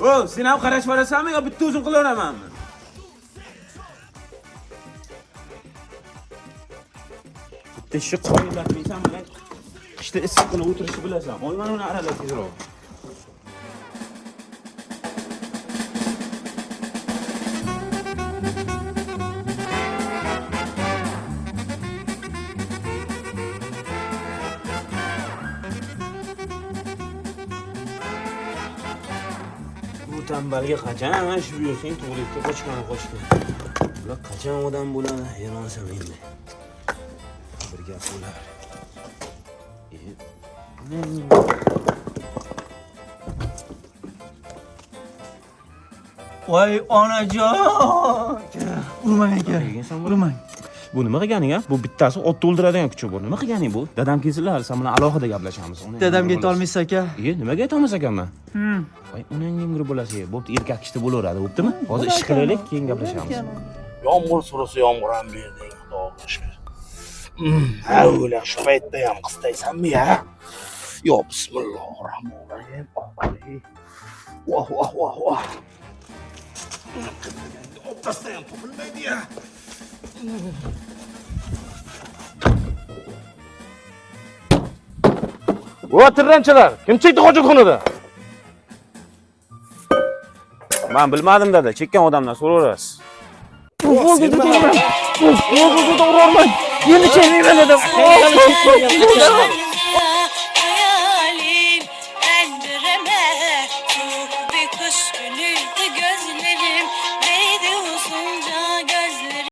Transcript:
O, sen ham qarash berasanmi yo bitta o'zim qilaveramanmi? Bitta ishni qoyillatmaysan bilan qishda issiq qilib o'tirishni bilasan. Olman uni aralab tezroq. Bu tambalga qachon mana shu yursang to'g'rilikka qochgan. Ular qachon odam bo'ladi? Hayronsan endi. Bir gap bo'lar. Voy onajon! Urmang aka. Urmang. Bu nima qilganing, ha? Bu bittasi otni o'ldiradigan kuchi bu. Nima qilganing bu? Dadam kelsalar, sen bilan alohida gaplashamiz. Dadamga aytolmaysiz aka. Nimaga aytolmas ekanman? Voy, unang yurib bo'lasiz. Bo'pti, erkak kishida bo'laveradi, bo'ptimi? Hozir ish qilaylik, keyin gaplashamiz. Yomg'ir surasi yomg'ir ham berdi, xudoga shukr. Ha, o'la shu paytda ham qistaysanmi ya? Yo, bismillahirrohmanirrohim. Voh, voh, voh, voh. O'rtasida ham topilmaydi ya. Voy tirranchalar, kim chekdi hojatxonada? Men bilmadim dada, chekkan odamdan so'raverasiz. Bo'ldi, urarman. Endi chekmayman dedim.